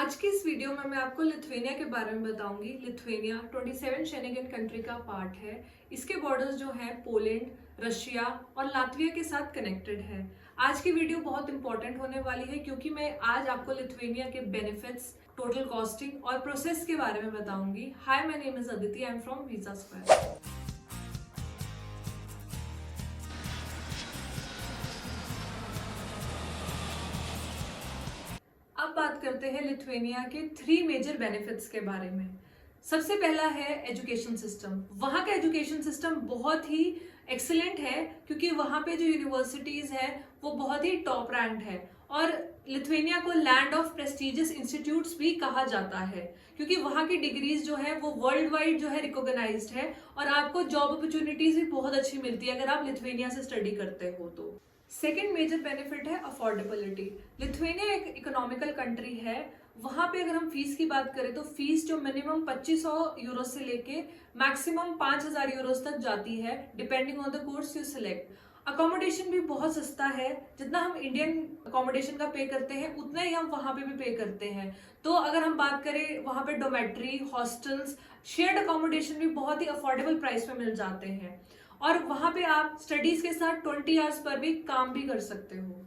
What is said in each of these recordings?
आज की इस वीडियो में मैं आपको लिथुआनिया के बारे में बताऊंगी। लिथुआनिया 27 शेंगेन कंट्री का पार्ट है। इसके बॉर्डर्स जो हैं पोलैंड, रशिया और लातविया के साथ कनेक्टेड है। आज की वीडियो बहुत इंपॉर्टेंट होने वाली है क्योंकि मैं आज आपको लिथुआनिया के बेनिफिट्स, टोटल कॉस्टिंग और प्रोसेस के बारे में बताऊंगी। Hi, my name is Aditi, I am from visa square. अब बात करते हैं लिथुआनिया के 3 मेजर बेनिफिट्स के बारे में। सबसे पहला है एजुकेशन सिस्टम। वहाँ का एजुकेशन सिस्टम बहुत ही एक्सीलेंट है क्योंकि वहाँ पे जो यूनिवर्सिटीज है वो बहुत ही टॉप रैंक है और लिथुआनिया को लैंड ऑफ प्रेस्टिजियस इंस्टीट्यूट्स भी कहा जाता है क्योंकि वहाँ की डिग्रीज जो है वो वर्ल्ड वाइड जो है रिकॉग्नाइज्ड है और आपको जॉब अपॉर्चुनिटीज भी बहुत अच्छी मिलती है अगर आप लिथुआनिया से स्टडी करते हो तो। सेकेंड मेजर बेनिफिट है अफोर्डेबिलिटी। लिथुआनिया एक इकोनॉमिकल कंट्री है। वहां पे अगर हम फीस की बात करें तो फीस जो मिनिमम 2500 यूरो से लेके मैक्सिमम 5000 यूरोस तक जाती है depending on the course you select. Accommodation भी बहुत सस्ता है। जितना हम इंडियन अकोमोडेशन का पे करते हैं उतना ही हम वहां पे भी पे करते हैं। तो अगर हम बात करें वहां पे डोमेट्री, हॉस्टल्स, शेयर्ड अकोमोडेशन भी बहुत ही अफोर्डेबल प्राइस में मिल जाते हैं और वहां पे आप स्टडीज के साथ 20 आवर्स पर भी काम भी कर सकते हो।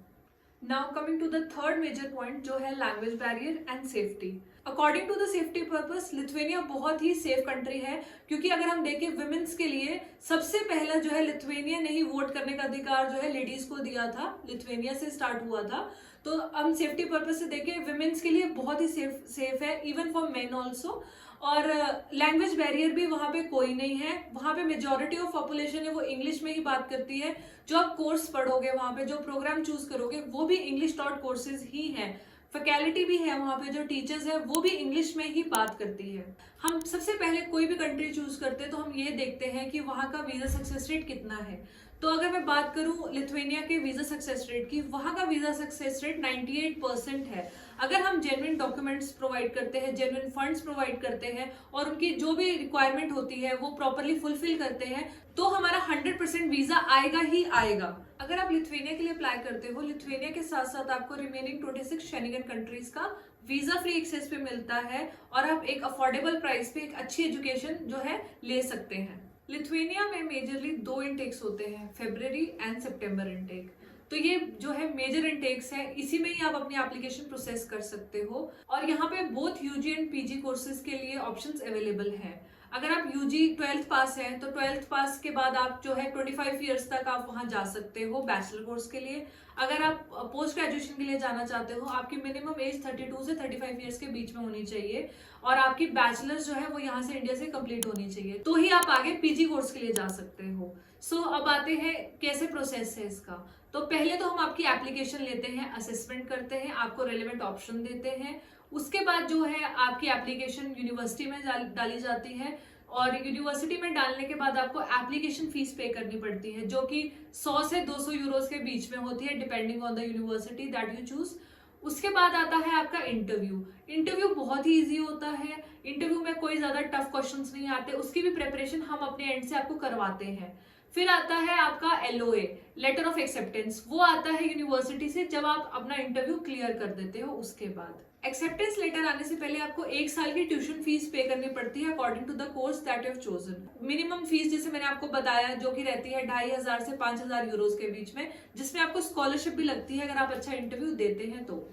Now coming to the third major point जो है language barrier and safety. According to the safety purpose Lithuania बहुत ही सेफ कंट्री है क्योंकि अगर हम देखें विमेन्स के लिए सबसे पहला जो है लिथुआनिया ने ही वोट करने का अधिकार जो है लेडीज को दिया था। लिथुआनिया से स्टार्ट हुआ था। तो हम सेफ्टी पर्पस से देखें विमेन्स के लिए बहुत ही सेफ है, इवन फॉर मेन ऑल्सो। और लैंग्वेज बैरियर भी वहां पे कोई नहीं है। वहां पे मेजोरिटी ऑफ पॉपुलेशन है वो इंग्लिश में ही बात करती है। जो आप कोर्स पढ़ोगे वहां पे जो प्रोग्राम चूज करोगे वो भी इंग्लिश टॉट कोर्सेज ही हैं। फैकल्टी भी है वहां पे, जो टीचर्स है वो भी इंग्लिश में ही बात करती है। हम सबसे पहले कोई भी कंट्री चूज करते हैं तो हम ये देखते हैं कि वहां का वीजा सक्सेस रेट कितना है। तो अगर मैं बात करूं लिथुआनिया के वीजा सक्सेस रेट की, वहां का वीजा सक्सेस रेट 98% है। अगर हम जेन्युइन डॉक्यूमेंट्स प्रोवाइड करते हैं, जेन्युइन फंड्स प्रोवाइड करते हैं और उनकी जो भी रिक्वायरमेंट होती है वो प्रॉपरली फुलफिल करते हैं तो हमारा 100% वीजा आएगा ही आएगा। अगर आप लिथुआनिया के लिए अप्लाई करते हो, लिथुआनिया के साथ साथ आपको रिमेनिंग 26 शेंगेन कंट्रीज का वीजा फ्री एक्सेस पे मिलता है और आप एक अफोर्डेबल प्राइस पे एक अच्छी एजुकेशन जो है ले सकते हैं। लिथुआनिया में मेजरली 2 इनटेक्स होते हैं, फेब्रुअरी एंड सितंबर इनटेक। तो ये जो है मेजर इनटेक्स है, इसी में ही आप अपनी एप्लीकेशन प्रोसेस कर सकते हो और यहाँ पे both UG and PG courses के लिए ऑप्शंस अवेलेबल हैं। अगर आप यूजी 12th पास हैं तो 12th पास के बाद आप जो है 25 ईयर्स तक आप वहां जा सकते हो बैचलर कोर्स के लिए। अगर आप पोस्ट ग्रेजुएशन के लिए जाना चाहते हो, आपकी मिनिमम एज 32 से 35 ईयर्स के बीच में होनी चाहिए और आपकी बैचलर्स जो है वो यहाँ से इंडिया से कंप्लीट होनी चाहिए, तो ही आप आगे पीजी कोर्स के लिए जा सकते हो। सो अब आते हैं कैसे प्रोसेस है इसका। तो पहले तो हम आपकी एप्लीकेशन लेते हैं, असेसमेंट करते हैं, आपको रेलेवेंट ऑप्शन देते हैं। उसके बाद जो है आपकी एप्लीकेशन यूनिवर्सिटी में डाली जाती है और यूनिवर्सिटी में डालने के बाद आपको एप्लीकेशन फीस पे करनी पड़ती है जो कि 100 से 200 यूरोस के बीच में होती है depending on the university that you choose. उसके बाद आता है आपका इंटरव्यू। इंटरव्यू बहुत ही इजी होता है। इंटरव्यू में कोई ज्यादा टफ क्वेश्चंस नहीं आते, उसकी भी प्रिपरेशन हम अपने एंड से आपको करवाते हैं। फिर आता है आपका LOA, लेटर ऑफ एक्सेप्टेंस। वो आता है यूनिवर्सिटी से जब आप अपना इंटरव्यू क्लियर कर देते हो। उसके बाद एक्सेप्टेंस लेटर आने से पहले आपको 1 साल की ट्यूशन फीस पे करनी पड़ती है according to the course that you have chosen. Minimum fees जैसे मैंने आपको बताया जो कि रहती है 2500 से 5000 यूरोस के बीच में, जिसमें आपको स्कॉलरशिप भी लगती है अगर आप अच्छा इंटरव्यू देते हैं तो।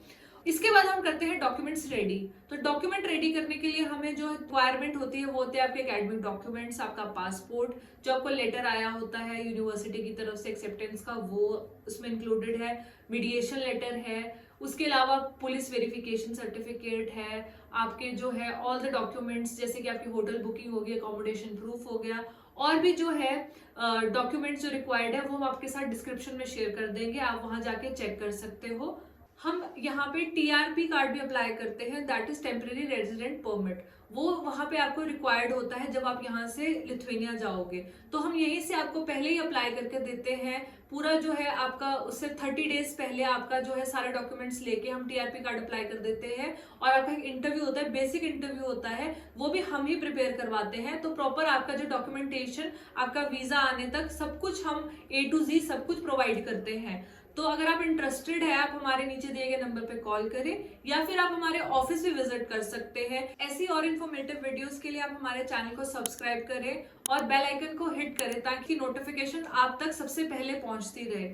इसके बाद हम करते हैं डॉक्यूमेंट्स रेडी। तो डॉक्यूमेंट रेडी करने के लिए हमें जो रिक्वायरमेंट होती है वो होते हैं आपके एकेडमिक डॉक्यूमेंट्स, आपका पासपोर्ट, जो आपको लेटर आया होता है यूनिवर्सिटी की तरफ से एक्सेप्टेंस का वो उसमें इंक्लूडेड है, मीडिएशन लेटर है, उसके अलावा पुलिस वेरिफिकेशन सर्टिफिकेट है, आपके जो है ऑल द डॉक्यूमेंट्स जैसे कि आपकी होटल बुकिंग होगी, अकोमोडेशन प्रूफ हो गया, और भी जो है डॉक्यूमेंट्स जो रिक्वायर्ड है वो हम आपके साथ डिस्क्रिप्शन में शेयर कर देंगे, आप वहां जाके चेक कर सकते हो। हम यहाँ पे TRP कार्ड भी अप्लाई करते हैं, that is temporary resident permit. वो वहां पे आपको रिक्वायर्ड होता है जब आप यहाँ से लिथुआनिया जाओगे, तो हम यहीं से आपको पहले ही अप्लाई करके देते हैं। पूरा जो है आपका उससे 30 डेज पहले आपका जो है सारे डॉक्यूमेंट्स लेके हम TRP कार्ड अप्लाई कर देते हैं और आपका एक इंटरव्यू होता है, बेसिक इंटरव्यू होता है, वो भी हम ही प्रिपेयर करवाते हैं। तो प्रॉपर आपका जो डॉक्यूमेंटेशन, आपका वीजा आने तक सब कुछ हम A to Z सब कुछ प्रोवाइड करते हैं। तो अगर आप इंटरेस्टेड है, आप हमारे नीचे दिए गए नंबर पे कॉल करें या फिर आप हमारे ऑफिस भी विजिट कर सकते हैं। ऐसी और इन्फॉर्मेटिव वीडियोस के लिए आप हमारे चैनल को सब्सक्राइब करें और बेल आइकन को हिट करें ताकि नोटिफिकेशन आप तक सबसे पहले पहुंचती रहे।